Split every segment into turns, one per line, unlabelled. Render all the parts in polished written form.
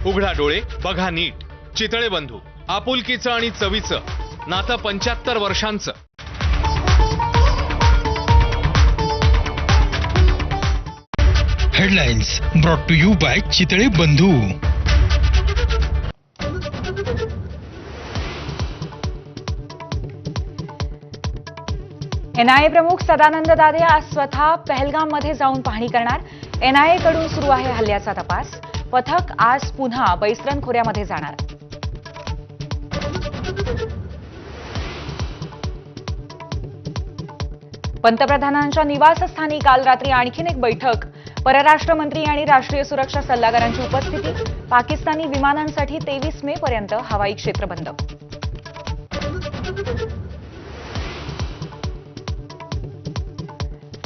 उघडा डोळे बघा नीट. चितळे बंधू, आपुलकीचं आणि चवीचं नातं 75 वर्षांचं.
Headlines brought to you by Chitale Bandhu.
NIA प्रमुख सदानंद दादे आज स्वतः पहलगाममध्ये जाऊन पाहणी करणार. एनआयए कडून सुरू आहे हल्ल्याचा तपास. पथक आज पुन्हा बैसरन खोऱ्यामध्ये जाणार. पंतप्रधानांच्या निवासस्थानी काल रात्री आणखीन एक बैठक. परराष्ट्र मंत्री आणि राष्ट्रीय सुरक्षा सल्लागारांची उपस्थिती. पाकिस्तानी विमानांसाठी 23 मे पर्यंत हवाई क्षेत्र बंद.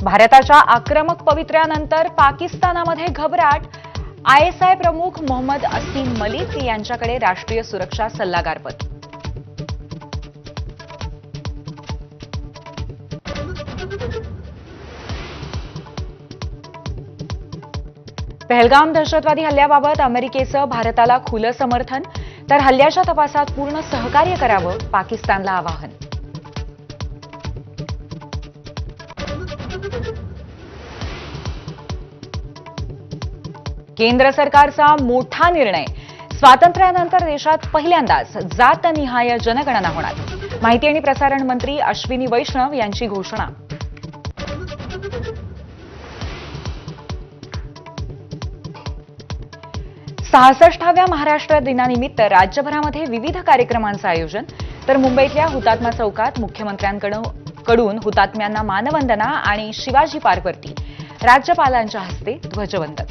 भारताच्या आक्रमक पवित्र्यानंतर पाकिस्तानामध्ये घबराट. आयएसआय प्रमुख मोहम्मद असीम मलिक यांच्याकडे राष्ट्रीय सुरक्षा सल्लागारपद. पहलगाम दहशतवादी हल्ल्याबाबत अमेरिकेचं भारताला खुलं समर्थन, तर हल्ल्याच्या तपासात पूर्ण सहकार्य करावं पाकिस्तानला आवाहन. केंद्र सरकारचा मोठा निर्णय. स्वातंत्र्यानंतर देशात पहिल्यांदाच जातनिहाय जनगणना होणार. माहिती आणि प्रसारण मंत्री अश्विनी वैष्णव यांची घोषणा. सहासष्टाव्या महाराष्ट्र दिनानिमित्त राज्यभरामध्ये विविध कार्यक्रमांचं आयोजन. तर मुंबईतल्या हुतात्मा चौकात मुख्यमंत्र्यांकडून हुतात्म्यांना मानवंदना आणि शिवाजी पार्कवरती राज्यपालांच्या हस्ते ध्वजवंदन.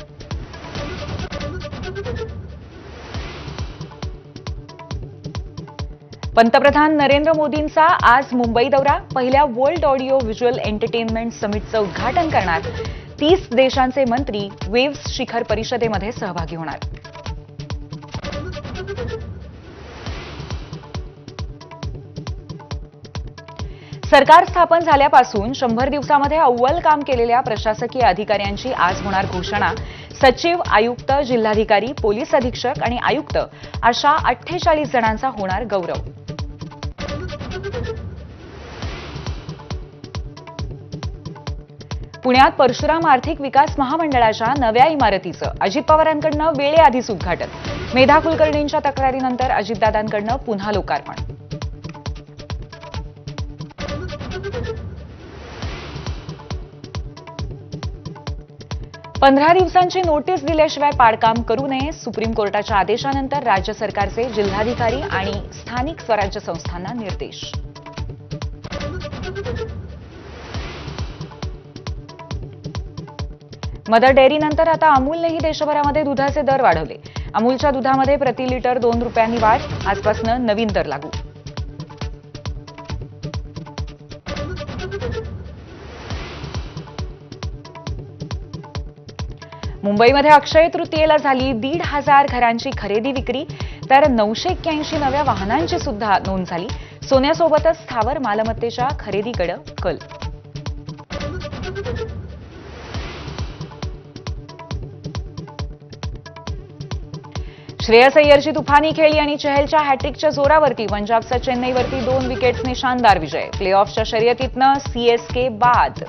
पंतप्रधान नरेंद्र मोदींचा आज मुंबई दौरा. पहिल्या वर्ल्ड ऑडिओ व्हिज्युअल एंटरटेनमेंट समिटचं उद्घाटन करणार. 30 देशांचे मंत्री वेव्स शिखर परिषदेमध्ये सहभागी होणार. सरकार स्थापन झाल्यापासून 100 दिवसामध्ये अव्वल काम केलेल्या प्रशासकीय अधिकाऱ्यांची आज होणार घोषणा. सचिव, आयुक्त, जिल्हाधिकारी, पोलीस अधीक्षक आणि आयुक्त अशा 48 जणांचा होणार गौरव. पुण्यात परशुराम आर्थिक विकास महामंडळाच्या नव्या इमारतीचं अजित पवारांकडनं वेळेआधीच उद्घाटन. मेधा कुलकर्णींच्या तक्रारीनंतर अजितदादांकडनं पुन्हा लोकार्पण. पंधरा दिवसांची नोटीस दिल्याशिवाय पाडकाम करू नये. सुप्रीम कोर्टाच्या आदेशानंतर राज्य सरकारचे जिल्हाधिकारी आणि स्थानिक स्वराज्य संस्थांना निर्देश. मदर डेअरीनंतर आता अमूलनेही देशभरामध्ये दुधाचे दर वाढवले. अमूलच्या दुधामध्ये प्रति लिटर 2 रुपयांनी वाढ. आजपासून नवीन दर लागू. मुंबईमध्ये अक्षय तृतीयेला झाली 1,500 घरांची खरेदी विक्री. तर 981 नव्या वाहनांची सुद्धा नोंद झाली. सोन्यासोबतच स्थावर मालमत्तेच्या खरेदीकडे कल. श्रेयस अय्यरची तुफानी खेळी आणि चहलच्या हॅट्रिकच्या जोरावरती पंजाबचा चेन्नईवरती 2 विकेट्सने शानदार विजय. प्ले ऑफच्या शर्यतीतनं सीएसके बाद.